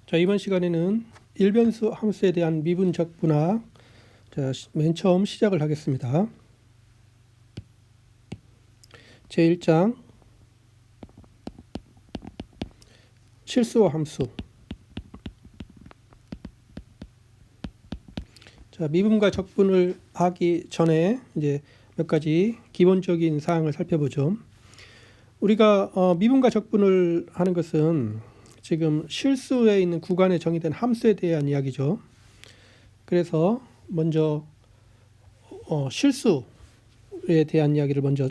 자, 이번 시간에는 일변수 함수에 대한 미분 적분학, 맨 처음 시작을 하겠습니다. 제1장 실수와 함수. 자, 미분과 적분을 하기 전에 이제 몇 가지 기본적인 사항을 살펴보죠. 우리가 미분과 적분을 하는 것은 지금 실수에 있는 구간에 정의된 함수에 대한 이야기죠. 그래서 먼저 실수에 대한 이야기를 먼저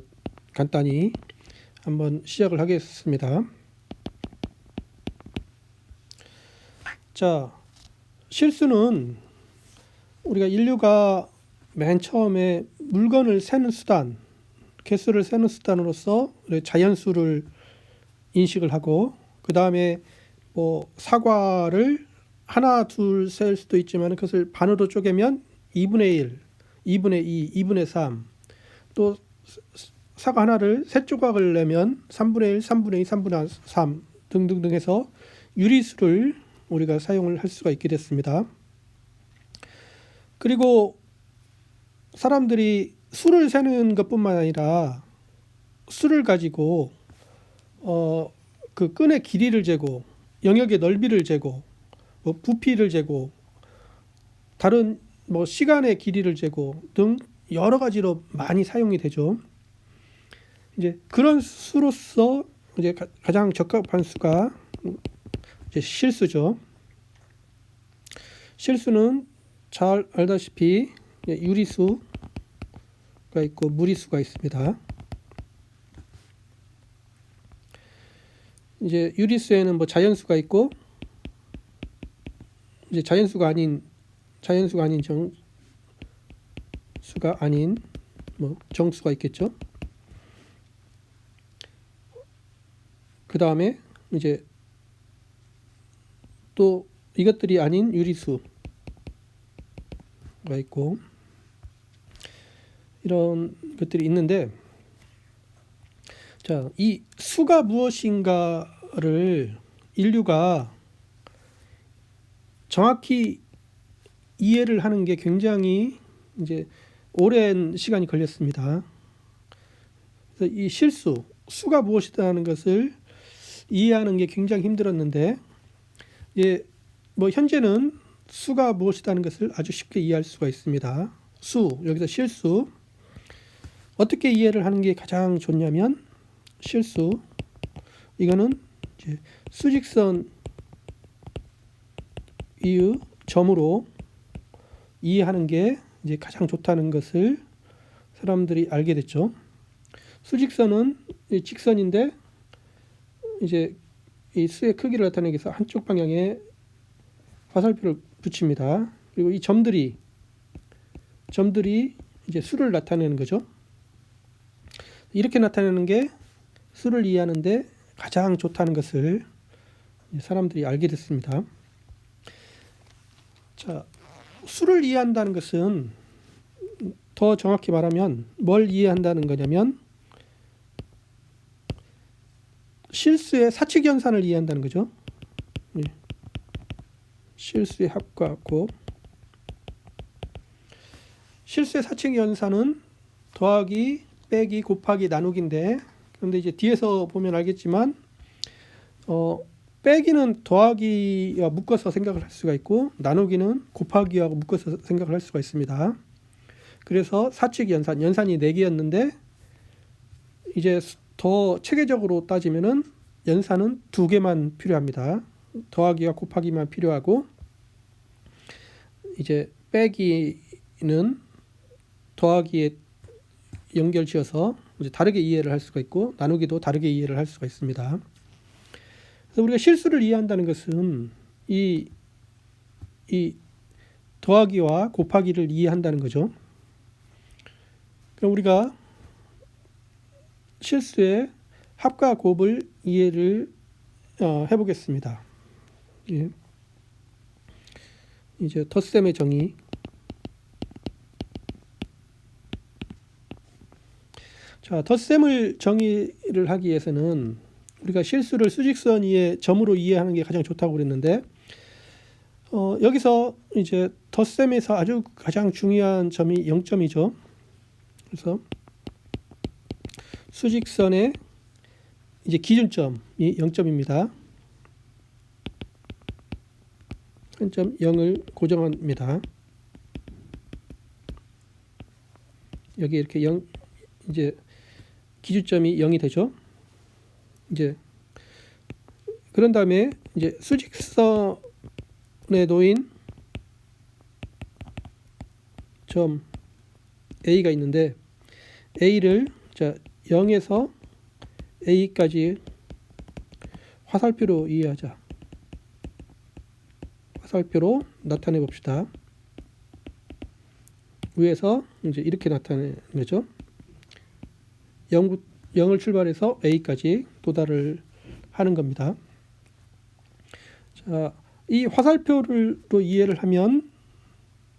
간단히 한번 시작을 하겠습니다. 자, 실수는 우리가 인류가 맨 처음에 물건을 세는 수단, 개수를 세는 수단으로서 자연수를 인식을 하고, 그 다음에 뭐 사과를 하나 둘 셀 수도 있지만 그것을 반으로 쪼개면 2분의 1, 2분의 2, 2분의 3, 또 사과 하나를 세 조각을 내면 3분의 1, 3분의 2, 3분의 3 등등등 해서 유리수를 우리가 사용을 할 수가 있게 됐습니다. 그리고 사람들이 수를 세는 것뿐만 아니라 수를 가지고 그 끈의 길이를 재고, 영역의 넓이를 재고, 뭐 부피를 재고, 다른 뭐 시간의 길이를 재고 등 여러 가지로 많이 사용이 되죠. 이제 그런 수로서 이제 가장 적합한 수가 이제 실수죠. 실수는 잘 알다시피 유리수가 있고 무리수가 있습니다. 이제 유리수에는 뭐 자연수가 있고, 이제 자연수가 아닌 뭐 정수가 있겠죠. 그 다음에 이제 또 이것들이 아닌 유리수가 있고, 이런 것들이 있는데, 자, 이 수가 무엇인가를 인류가 정확히 이해를 하는 게 굉장히 이제 오랜 시간이 걸렸습니다. 그래서 이 실수, 수가 무엇이다는 것을 이해하는 게 굉장히 힘들었는데, 뭐 현재는 수가 무엇이다는 것을 아주 쉽게 이해할 수가 있습니다. 수, 여기서 실수. 어떻게 이해를 하는 게 가장 좋냐면, 실수, 이거는 이제 수직선 이의 점으로 이해하는 게 이제 가장 좋다는 것을 사람들이 알게 됐죠. 수직선은 직선인데 이제 이 수의 크기를 나타내기 위해서 한쪽 방향에 화살표를 붙입니다. 그리고 이 점들이 이제 수를 나타내는 거죠. 이렇게 나타내는 게 수를 이해하는데 가장 좋다는 것을 사람들이 알게 됐습니다. 자, 수를 이해한다는 것은 더 정확히 말하면 뭘 이해한다는 거냐면 실수의 사칙연산을 이해한다는 거죠. 실수의 합과 곱. 실수의 사칙연산은 더하기, 빼기, 곱하기, 나누기인데, 그런데 이제 뒤에서 보면 알겠지만 빼기는 더하기와 묶어서 생각을 할 수가 있고, 나누기는 곱하기하고 묶어서 생각을 할 수가 있습니다. 그래서 사칙연산, 연산이 4개였는데 이제 더 체계적으로 따지면은 연산은 2개만 필요합니다. 더하기와 곱하기만 필요하고, 이제 빼기는 더하기에 연결 지어서 이제 다르게 이해를 할 수가 있고, 나누기도 다르게 이해를 할 수가 있습니다. 그래서 우리가 실수를 이해한다는 것은 이 더하기와 곱하기를 이해한다는 거죠. 그럼 우리가 실수의 합과 곱을 이해를 해보겠습니다. 예. 이제 덧셈의 정의. 자, 덧셈을 정의를 하기 위해서는 우리가 실수를 수직선 위에 점으로 이해하는 게 가장 좋다고 그랬는데, 여기서 이제 덧셈에서 아주 가장 중요한 점이 0점이죠. 그래서 수직선의 이제 기준점이 0점입니다. 1.0을 고정합니다. 여기 이렇게 0 이제 기준점이 0이 되죠. 이제 그런 다음에 이제 수직선에 놓인 점 A가 있는데 A를 자 0에서 A까지 화살표로 이해하자. 화살표로 나타내 봅시다. 위에서 이제 이렇게 나타내는 거죠. 0을 출발해서 A까지 도달을 하는 겁니다. 자, 이 화살표로 이해를 하면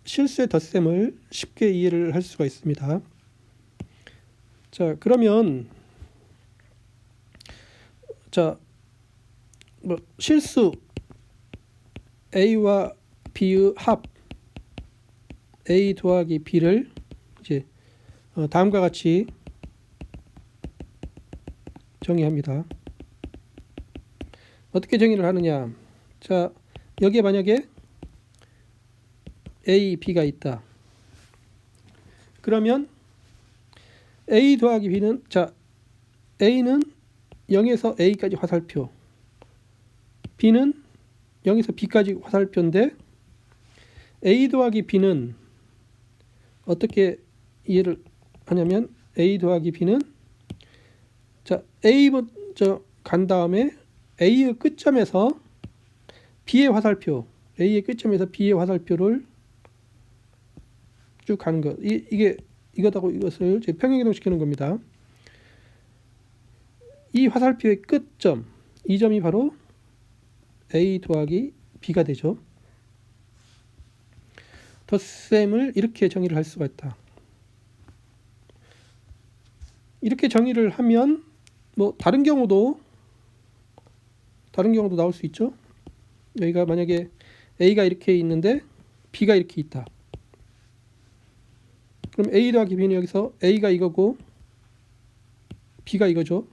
실수의 덧셈을 쉽게 이해를 할 수가 있습니다. 자, 그러면 자, 실수 A와 B의 합 A 더하기 B를 이제 다음과 같이 정의합니다. 어떻게 정의를 하느냐? 자, 여기에 만약에 A, B가 있다. 그러면 A 더하기 B는 자, A는 0에서 A까지 화살표, B는 0에서 B까지 화살표인데 A 더하기 B는 어떻게 이해를 하냐면 A 더하기 B는 자, A 먼저 간 다음에 A의 끝점에서 B의 화살표, A의 끝점에서 B의 화살표를 쭉 가는 것. 이게 이것하고 이것을 평행이동 시키는 겁니다. 이 화살표의 끝점, 이 점이 바로 A 더하기 B가 되죠. 덧셈을 이렇게 정의를 할 수가 있다. 이렇게 정의를 하면 뭐 다른 경우도 나올 수 있죠. 여기가 만약에 A가 이렇게 있는데 B가 이렇게 있다. 그럼 A 더하기 B는 여기서 A가 이거고 B가 이거죠.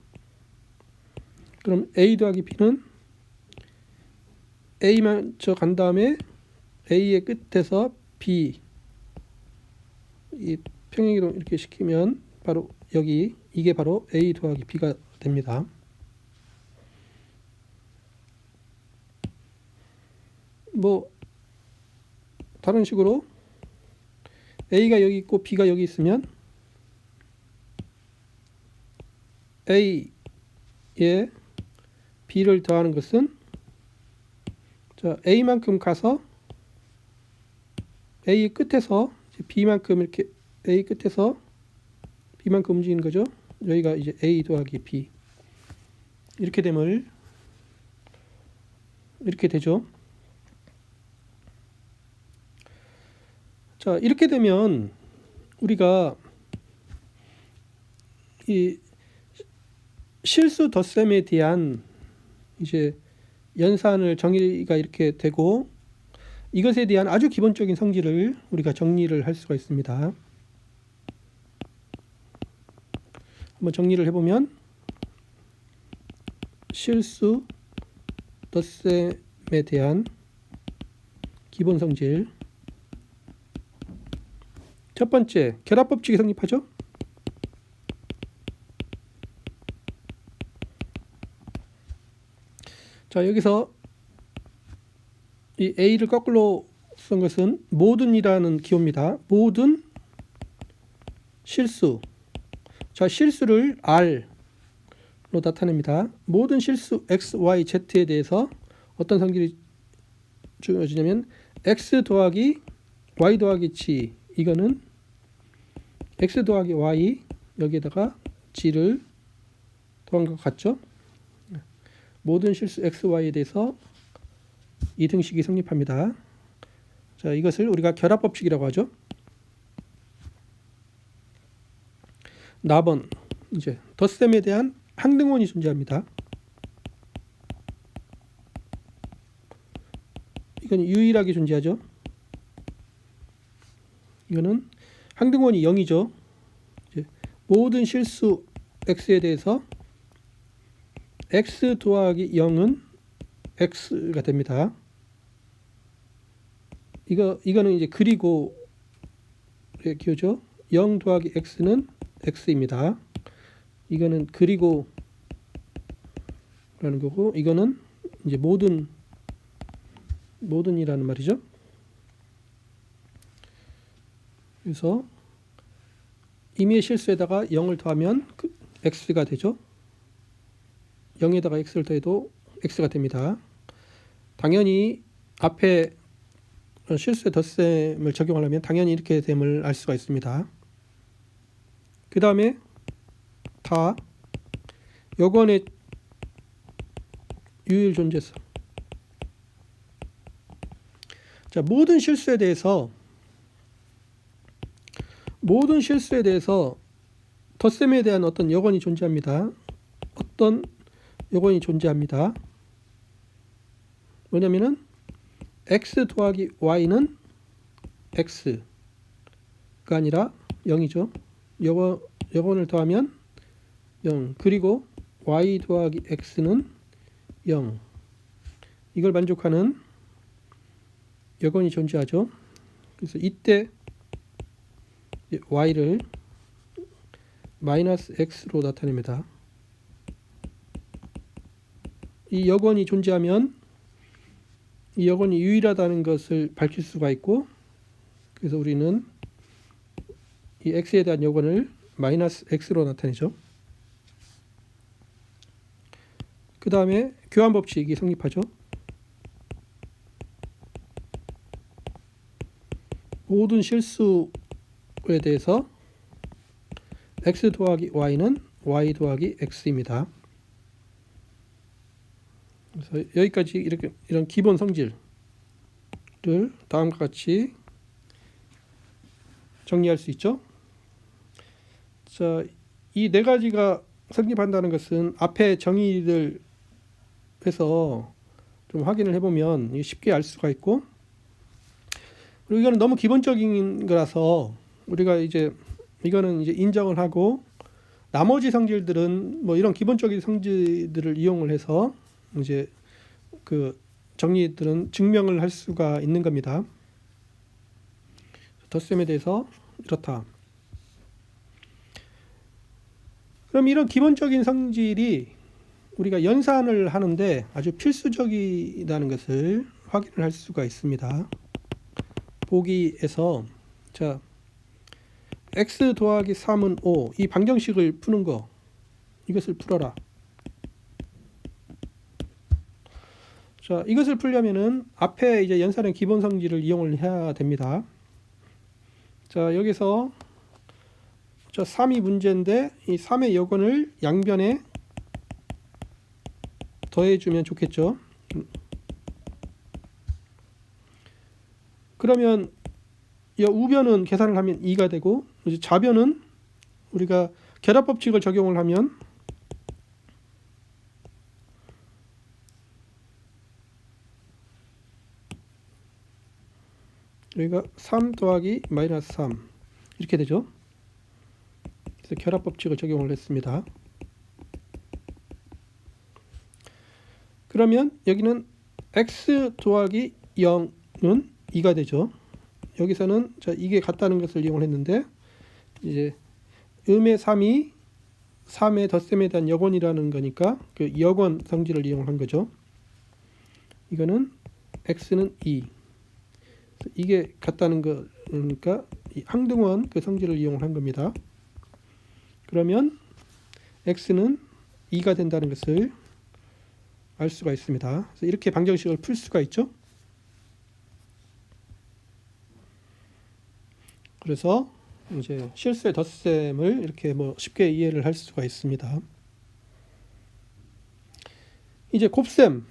그럼 A 더하기 B는 A만 저 간 다음에 A의 끝에서 B 이 평행이동 이렇게 시키면 바로 여기 이게 바로 A 더하기 B가 됩니다. 뭐 다른 식으로 A가 여기 있고 B가 여기 있으면 A에 B를 더하는 것은 자, A만큼 가서 A 끝에서 B만큼 이렇게 A 끝에서 B만큼 움직이는 거죠. 여기가 이제 A 더하기 B 이렇게 되면 이렇게 되죠. 자, 이렇게 되면 우리가 이 실수 덧셈에 대한 이제 연산을 정의가 이렇게 되고 이것에 대한 아주 기본적인 성질을 우리가 정리를 할 수가 있습니다. 한번 정리를 해보면 실수 덧셈에 대한 기본 성질 첫 번째, 결합법칙이 성립하죠. 자, 여기서 이 A를 거꾸로 쓴 것은 모든이라는 기호입니다. 모든 실수. 자, 실수를 R로 나타냅니다. 모든 실수 X, Y, Z에 대해서 어떤 성질이 주어지냐면 X 더하기 Y 더하기 G 이거는 X 더하기 Y 여기에다가 G를 더한 것 같죠? 모든 실수 X, Y에 대해서 이등식이 성립합니다. 자, 이것을 우리가 결합법칙이라고 하죠. 나번 이제 덧셈에 대한 항등원이 존재합니다. 이건 유일하게 존재하죠. 이거는 항등원이 0이죠. 모든 실수 x에 대해서 x 더하기 0은 x가 됩니다. 이거는 이제 그리고 기호죠. 0 더하기 x는 x입니다. 이거는 그리고 라는 거고, 이거는 이제 모든이라는 말이죠. 그래서 임의의 실수에다가 0을 더하면 x가 되죠. 0에다가 x를 더해도 x가 됩니다. 당연히 앞에 실수의 덧셈을 적용하려면 당연히 이렇게 됨을 알 수가 있습니다. 그 다음에 다 여건의 유일 존재성. 자, 모든 실수에 대해서 덧셈에 대한 어떤 여건이 존재합니다. 어떤 여건이 존재합니다. 뭐냐면은 x 더하기 y는 x가 아니라 0이죠. 여건을 더하면 0, 그리고 y 더하기 x는 0. 이걸 만족하는 여건이 존재하죠. 그래서 이때 y를 마이너스 x로 나타냅니다. 이 여건이 존재하면 이 여건이 유일하다는 것을 밝힐 수가 있고, 그래서 우리는 이 x에 대한 여건을 마이너스 x로 나타내죠. 그 다음에 교환 법칙이 성립하죠. 모든 실수에 대해서 x 더하기 y는 y 더하기 x입니다. 그래서 여기까지 이런 기본 성질을 다음과 같이 정리할 수 있죠. 자, 이 네 가지가 성립한다는 것은 앞에 정의를 해서 좀 확인을 해보면 쉽게 알 수가 있고, 그리고 이거는 너무 기본적인 거라서 우리가 이거는 이제 인정을 하고, 나머지 성질들은 뭐 이런 기본적인 성질들을 이용을 해서 이제 그 정리들은 증명을 할 수가 있는 겁니다. 덧셈에 대해서 이렇다. 그럼 이런 기본적인 성질이 우리가 연산을 하는데 아주 필수적이라는 것을 확인을 할 수가 있습니다. 보기에서 자, x 더하기 3은 5, 이 방정식을 푸는 거, 이것을 풀어라. 자, 이것을 풀려면은 앞에 이제 연산의 기본 성질을 이용을 해야 됩니다. 자, 여기서 저 3이 문제인데 이 3의 여건을 양변에 더해주면 좋겠죠. 그러면 이 우변은 계산을 하면 2가 되고, 이제 좌변은 우리가 결합 법칙을 적용을 하면 여기가 3 더하기 마이너스 3 이렇게 되죠. 그래서 결합 법칙을 적용을 했습니다. 그러면 여기는 x 더하기 0은 2가 되죠. 여기서는 자, 이게 같다는 것을 이용을 했는데, 이제 음의 3이 3의 덧셈에 대한 여건이라는 거니까 그 여건 성질을 이용을 한 거죠. 이거는 x는 2. 이게 같다는 거니까 이 항등원 그 성질을 이용을 한 겁니다. 그러면 x는 2가 된다는 것을 알 수가 있습니다. 그래서 이렇게 방정식을 풀 수가 있죠. 그래서 이제 실수의 덧셈을 이렇게 뭐 쉽게 이해를 할 수가 있습니다. 이제 곱셈.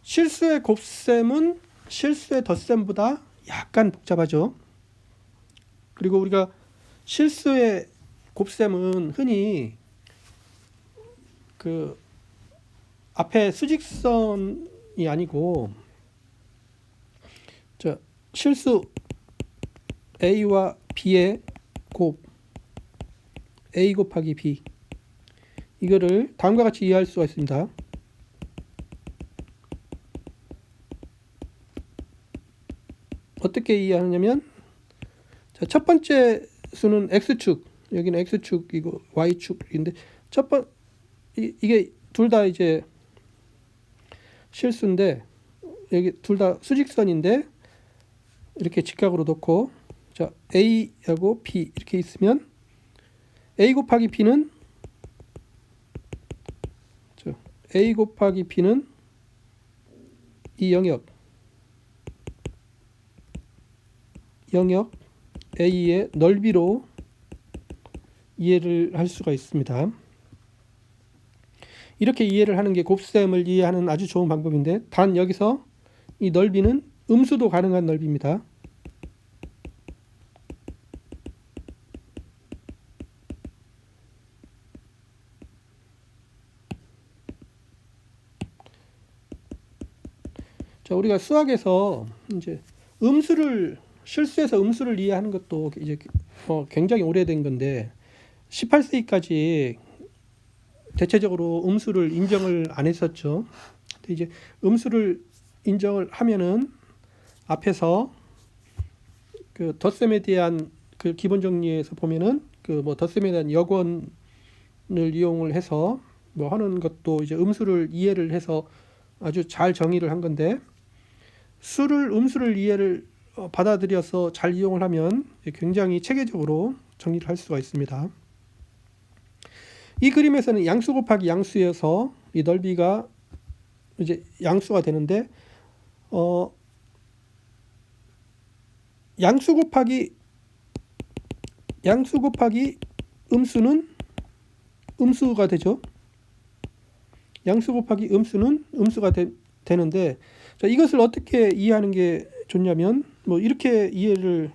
실수의 곱셈은 실수의 덧셈보다 약간 복잡하죠. 그리고 우리가 실수의 곱셈은 흔히 그 앞에 수직선이 아니고 저 실수 a와 b의 곱 a 곱하기 b, 이거를 다음과 같이 이해할 수가 있습니다. 어떻게 이해하냐면, 자, 첫 번째 수는 x축, 여기는 x축이고 y축인데 이게 둘 다 이제 실수인데, 여기 둘 다 수직선인데 이렇게 직각으로 놓고, 자, a하고 b 이렇게 있으면 a 곱하기 b는 a 곱하기 b는 이 영역 a의 넓이로 이해를 할 수가 있습니다. 이렇게 이해를 하는 게 곱셈을 이해하는 아주 좋은 방법인데, 단 여기서 이 넓이는 음수도 가능한 넓이입니다. 자, 우리가 수학에서 이제 실수해서 음수를 이해하는 것도 이제 굉장히 오래된 건데, 18세기까지 대체적으로 음수를 인정을 안 했었죠. 근데 이제 음수를 인정을 하면은 앞에서 그 덧셈에 대한 그 기본 정리에서 보면은 그 뭐 덧셈에 대한 역원을 이용을 해서 뭐 하는 것도 이제 음수를 이해를 해서 아주 잘 정의를 한 건데, 음수를 이해를 받아들여서 잘 이용을 하면 굉장히 체계적으로 정리를 할 수가 있습니다. 이 그림에서는 양수 곱하기 양수여서 이 넓이가 이제 양수가 되는데, 양수 곱하기 음수는 음수가 되죠. 양수 곱하기 음수는 음수가 되는데, 자, 이것을 어떻게 이해하는 게 좋냐면, 뭐 이렇게 이해를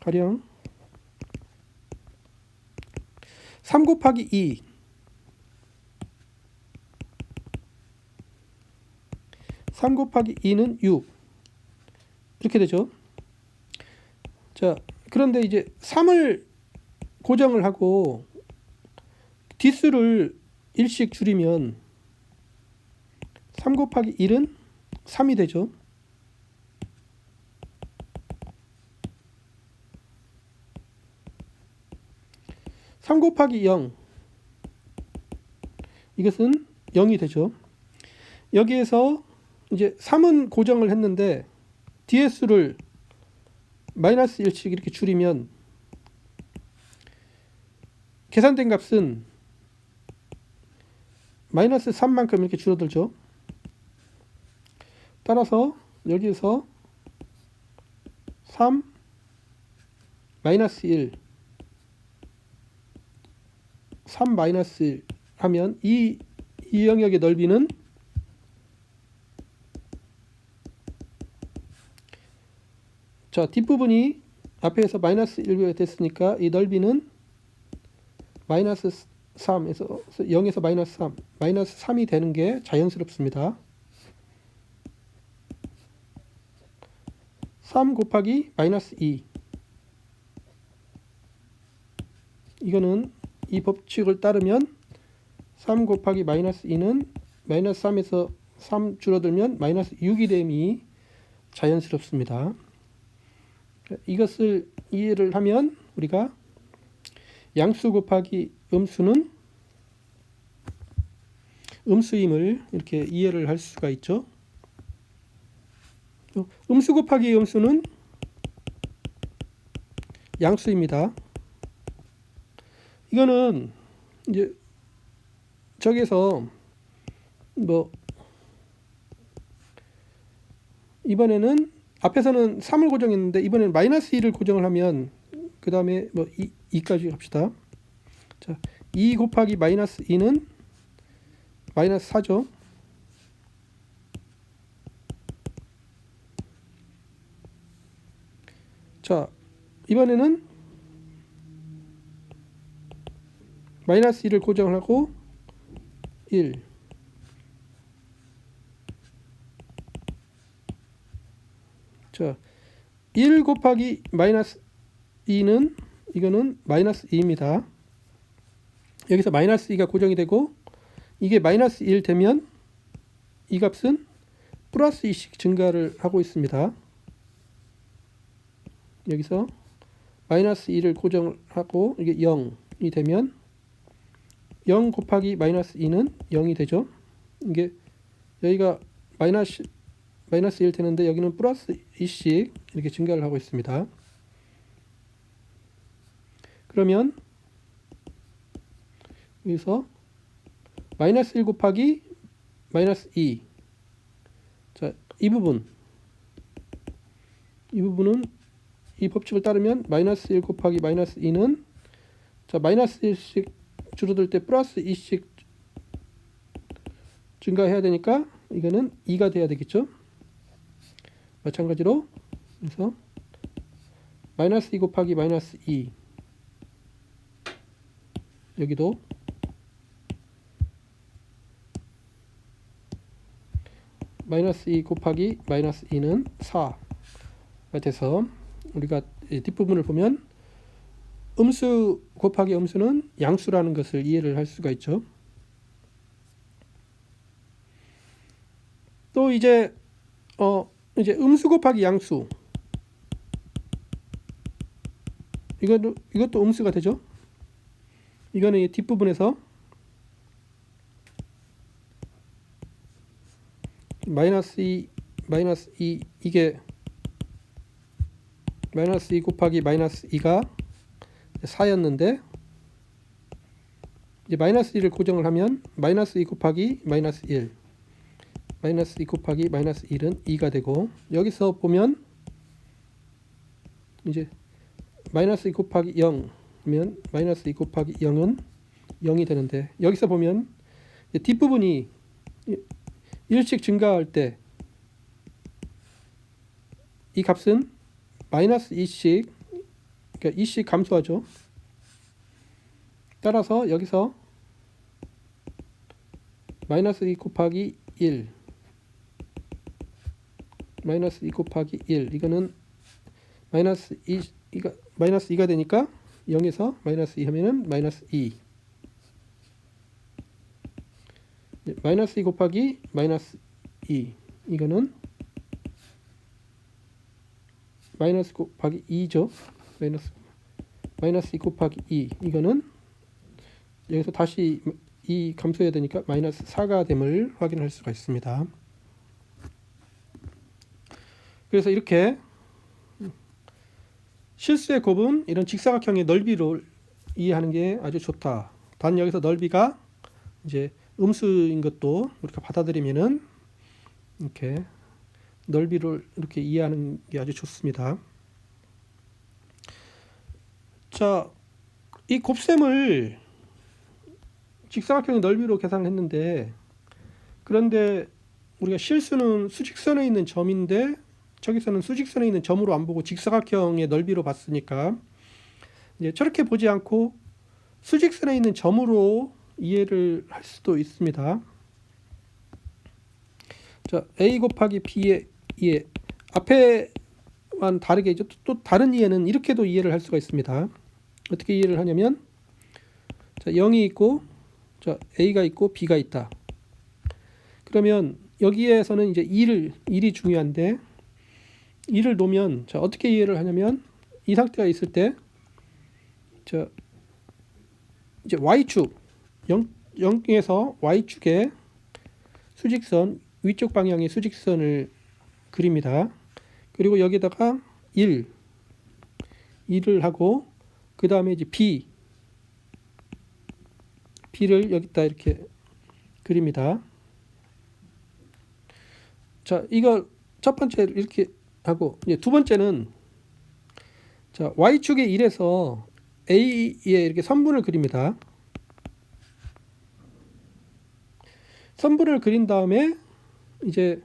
가령 3 곱하기 2 3 곱하기 2는 6 이렇게 되죠. 자, 그런데 이제 3을 고정을 하고 뒷수를 1씩 줄이면 3 곱하기 1은 3이 되죠. (3 곱하기 0) 이것은 0이 되죠. 여기에서 이제 3은 고정을 했는데 뒤에 수를 마이너스 1씩 이렇게 줄이면 계산된 값은 마이너스 3만큼 이렇게 줄어들죠. 따라서 여기에서 3 마이너스 1 3 마이너스 1 하면 이 영역의 넓이는 자, 뒷부분이 앞에서 마이너스 1가 됐으니까 이 넓이는 마이너스 3에서 0에서 마이너스 3 마이너스 3이 되는 게 자연스럽습니다. 3 곱하기 마이너스 2 이거는 이 법칙을 따르면 3 곱하기 마이너스 2는 마이너스 3에서 3 줄어들면 마이너스 6이 됨이 자연스럽습니다. 이것을 이해를 하면 우리가 양수 곱하기 음수는 음수임을 이렇게 이해를 할 수가 있죠. 음수 곱하기 음수는 양수입니다. 이거는 이제 저기서 뭐 이번에는 앞에서는 3을 고정했는데 이번에는 마이너스 2를 고정을 하면 그 다음에 뭐 2까지 갑시다. 자, 2 곱하기 마이너스 2는 마이너스 4죠. 자, 이번에는 마이너스 2를 고정을 하고 1. 자, 1 곱하기 마이너스 2는 이거는 마이너스 2입니다. 여기서 마이너스 2가 고정이 되고 이게 마이너스 1 되면 이 값은 플러스 2씩 증가를 하고 있습니다. 여기서 마이너스 2를 고정하고 이게 0이 되면 0 곱하기 마이너스 2는 0이 되죠. 이게 여기가 마이너스 1 되는데 여기는 플러스 2씩 이렇게 증가를 하고 있습니다. 그러면 여기서 마이너스 1 곱하기 마이너스 2. 자, 이 부분은 이 법칙을 따르면 마이너스 1 곱하기 마이너스 2는 자, 마이너스 1씩 줄어들 때 플러스 2씩 증가해야 되니까 이거는 2가 돼야 되겠죠. 마찬가지로 그래서 마이너스 2 곱하기 마이너스 2 여기도 마이너스 2 곱하기 마이너스 2는 4가 돼서 우리가 뒷부분을 보면 음수 곱하기 음수는 양수라는 것을 이해를 할 수가 있죠. 또 이제 음수 곱하기 양수 이것도 음수가 되죠. 이거는 이 뒷부분에서 마이너스 2 이게 마이너스 2 곱하기 마이너스 2가 4였는데 이제 마이너스 1을 고정을 하면 마이너스 2 곱하기 마이너스 1 마이너스 2 곱하기 마이너스 1은 2가 되고 여기서 보면 이제 마이너스 2 곱하기 0면 마이너스 2 곱하기 0은 0이 되는데 여기서 보면 뒷부분이 1씩 증가할 때 이 값은 마이너스 2씩 그러니까 2씩 감소하죠. 따라서 여기서 마이너스 2 곱하기 1 마이너스 2 곱하기 1 이거는 마이너스 2가 되니까 0에서 마이너스 2 하면은 마이너스 2 마이너스 2 곱하기 마이너스 2 이거는 마이너스 곱하기 2죠. 마이너스 2 곱하기 2 이거는 여기서 다시 2 감소해야 되니까 마이너스 4가 됨을 확인할 수가 있습니다. 그래서 이렇게 실수의 곱은 이런 직사각형의 넓이를 이해하는 게 아주 좋다. 단 여기서 넓이가 이제 음수인 것도 우리가 받아들이면은 이렇게 넓이를 이렇게 이해하는 게 아주 좋습니다. 자, 이 곱셈을 직사각형의 넓이로 계산을 했는데 그런데 우리가 실수는 수직선에 있는 점인데 저기서는 수직선에 있는 점으로 안 보고 직사각형의 넓이로 봤으니까 이제 저렇게 보지 않고 수직선에 있는 점으로 이해를 할 수도 있습니다. 자, A 곱하기 B의 이해 앞에만 다르게 이제 또 다른 이해는 이렇게도 이해를 할 수가 있습니다. 어떻게 이해를 하냐면 자, 0이 있고 자, A가 있고 B가 있다. 그러면 여기에서는 이제 1이 중요한데 2를 놓으면 자, 어떻게 이해를 하냐면 이 상태가 있을 때 자, 이제 Y축 0에서 Y축에 수직선 위쪽 방향의 수직선을 그립니다. 그리고 여기다가 1을 하고 그 다음에 이제 B를 여기다 이렇게 그립니다. 자, 이거 첫 번째 이렇게 하고 이제 두 번째는 자, Y축의 1에서 A에 이렇게 선분을 그립니다. 선분을 그린 다음에 이제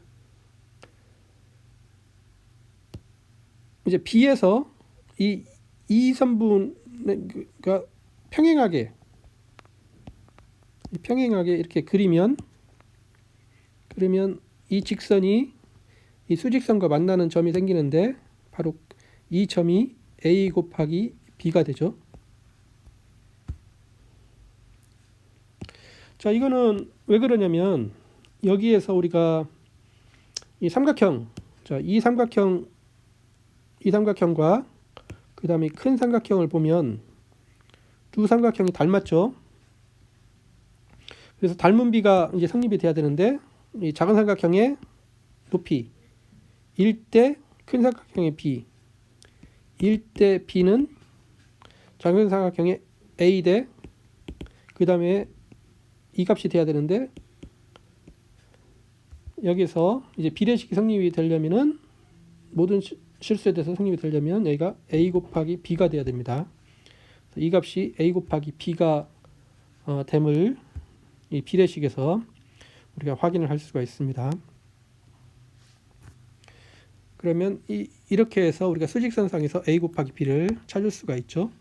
B에서 이 선분과 평행하게 평행하게 이렇게 그러면 이 직선이 이 수직선과 만나는 점이 생기는데 바로 이 점이 A 곱하기 B가 되죠. 자, 이거는 왜 그러냐면 여기에서 우리가 이 삼각형, 자, 이 삼각형과 그 다음에 큰 삼각형을 보면 두 삼각형이 닮았죠. 그래서 닮은 비가 이제 성립이 돼야 되는데 이 작은 삼각형의 높이 1대 큰 삼각형의 B 1대 B는 작은 삼각형의 A 대 그 다음에 이 값이 돼야 되는데 여기서 이제 비례식이 성립이 되려면은 모든 실수에 대해서 성립이 되려면 여기가 A 곱하기 B가 돼야 됩니다. 이 값이 A 곱하기 B가 됨을 이 비례식에서 우리가 확인을 할 수가 있습니다. 그러면 이렇게 해서 우리가 수직선상에서 A 곱하기 B를 찾을 수가 있죠.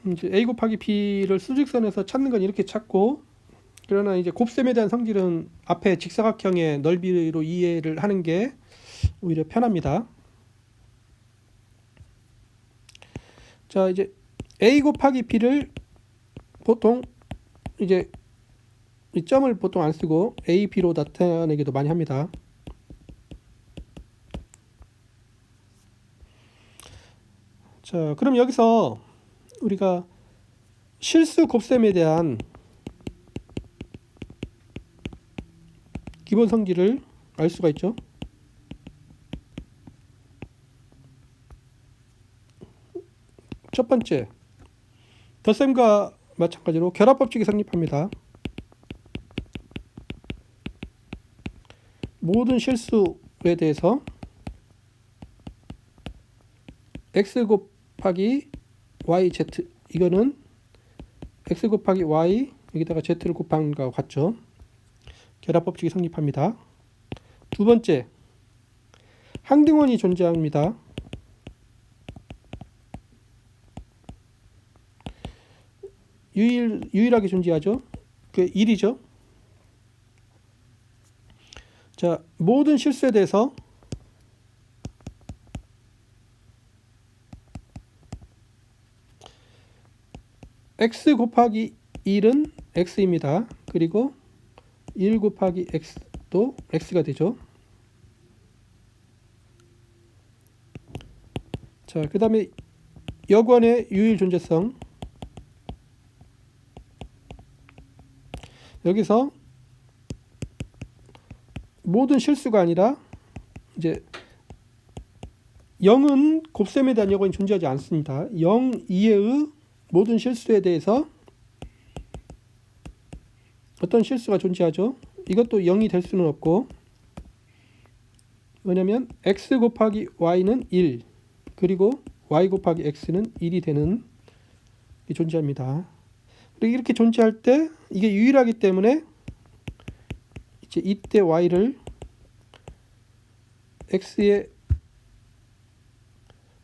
이제 A 곱하기 B를 수직선에서 찾는 건 이렇게 찾고, 그러나 이제 곱셈에 대한 성질은 앞에 직사각형의 넓이로 이해를 하는 게 오히려 편합니다. 자, 이제 A 곱하기 B를 보통 이제 이 점을 보통 안 쓰고 A, B로 나타내기도 많이 합니다. 자, 그럼 여기서 우리가 실수 곱셈에 대한 기본 성질을 알 수가 있죠. 첫 번째, 덧셈과 마찬가지로 결합법칙이 성립합니다. 모든 실수에 대해서 x 곱하기 yz, 이거는 x 곱하기 y 여기다가 z를 곱한 것과 같죠. 결합법칙이 성립합니다. 두 번째, 항등원이 존재합니다. 유일하게 존재하죠. 그 1이죠. 자, 모든 실수에 대해서 x 곱하기 1은 x입니다. 그리고 1 곱하기 x도 x가 되죠. 자, 그 다음에 여권의 유일 존재성. 여기서 모든 실수가 아니라 이제 0은 곱셈에 대한 여건이 존재하지 않습니다. 0 이외의 모든 실수에 대해서 어떤 실수가 존재하죠. 이것도 0이 될 수는 없고, 왜냐면 x 곱하기 y는 1, 그리고 y 곱하기 x는 1이 되는 게 존재합니다. 그리고 이렇게 존재할 때 이게 유일하기 때문에 이제 이때 y를 x의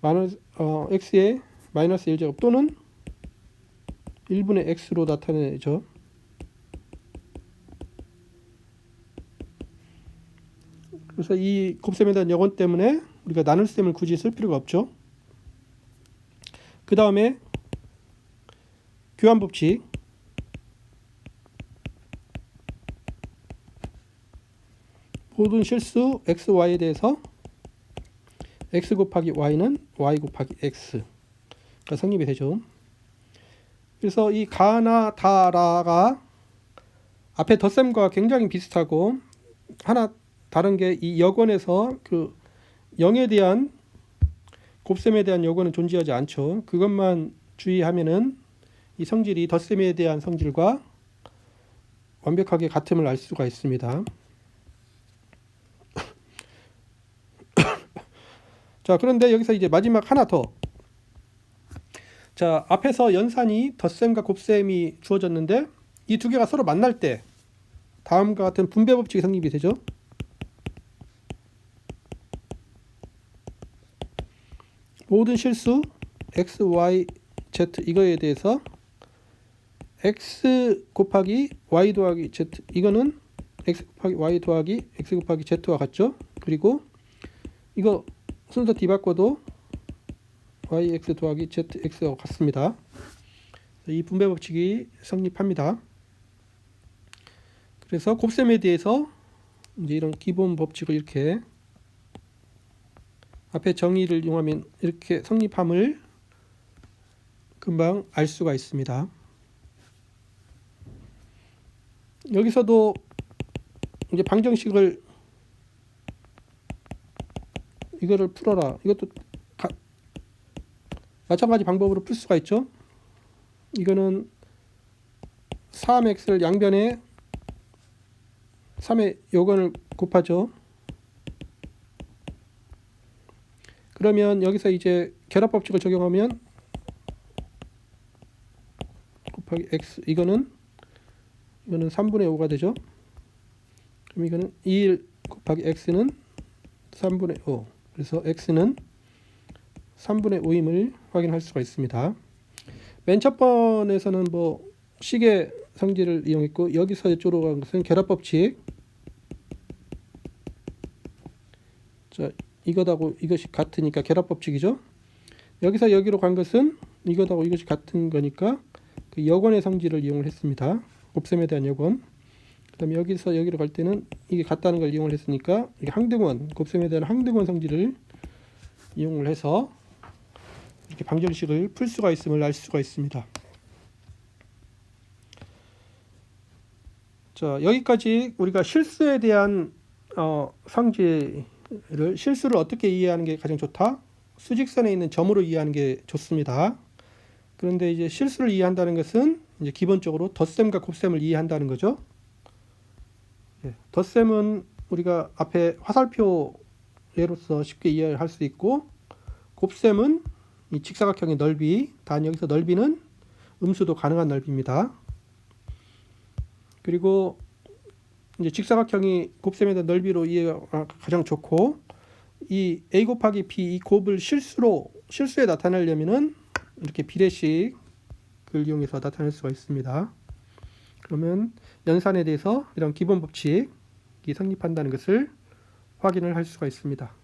마이너스 1제곱 또는 1분의 x로 나타내죠. 그래서 이 곱셈에 대한 여건 때문에 우리가 나눌 셈을 굳이 쓸 필요가 없죠. 그 다음에 교환법칙. 모든 실수 x, y에 대해서 x 곱하기 y는 y 곱하기 x가 성립이 되죠. 그래서 이 가나 다라가 앞에 덧셈과 굉장히 비슷하고, 하나 다른 게 이 여건에서 그 0에 대한 곱셈에 대한 여건은 존재하지 않죠. 그것만 주의하면은 이 성질이 덧셈에 대한 성질과 완벽하게 같음을 알 수가 있습니다. 자, 그런데 여기서 이제 마지막 하나 더. 자, 앞에서 연산이 덧셈과 곱셈이 주어졌는데 이 두 개가 서로 만날 때 다음과 같은 분배 법칙이 성립이 되죠. 모든 실수 x, y, z 이거에 대해서 x 곱하기 y 더하기 z, 이거는 x 곱하기 y 더하기 x 곱하기 z와 같죠. 그리고 이거 순서 뒤바꿔도 yx 더하기 zx와 같습니다. 이 분배 법칙이 성립합니다. 그래서 곱셈에 대해서 이제 이런 기본 법칙을 이렇게 앞에 정의를 이용하면 이렇게 성립함을 금방 알 수가 있습니다. 여기서도 이제 방정식을 이거를 풀어라. 이것도 마찬가지 방법으로 풀 수가 있죠. 이거는 3x를 양변에 3의 요건을 곱하죠. 그러면 여기서 이제 결합법칙을 적용하면 곱하기 x, 이거는 3분의 5가 되죠. 그럼 이거는 2 곱하기 x는 3분의 5. 그래서 x는 3분의 5임을 확인할 수가 있습니다. 맨 첫 번에서는 뭐 식의 성질을 이용했고, 여기서 이쪽으로 간 것은 결합법칙. 자, 이것하고 이것이 같으니까 결합법칙이죠. 여기서 여기로 간 것은 이것하고 이것이 같은 거니까 그 여건의 성질을 이용을 했습니다. 곱셈에 대한 여건. 그 다음에 여기서 여기로 갈 때는 이게 같다는 걸 이용을 했으니까 이게 항등원, 곱셈에 대한 항등원 성질을 이용을 해서 이렇게 방정식을 풀 수가 있음을 알 수가 있습니다. 자, 여기까지 우리가 실수에 대한 실수를 어떻게 이해하는 게 가장 좋다? 수직선에 있는 점으로 이해하는 게 좋습니다. 그런데 이제 실수를 이해한다는 것은 이제 기본적으로 덧셈과 곱셈을 이해한다는 거죠. 덧셈은 우리가 앞에 화살표 예로서 쉽게 이해할 수 있고, 곱셈은 이 직사각형의 넓이, 단 여기서 넓이는 음수도 가능한 넓이입니다. 그리고 이제 직사각형이 곱셈에 대한 넓이로 이해가 가장 좋고, 이 a 곱하기 b, 이 곱을 실수에 나타내려면은 이렇게 비례식을 이용해서 나타낼 수가 있습니다. 그러면 연산에 대해서 이런 기본 법칙이 성립한다는 것을 확인을 할 수가 있습니다.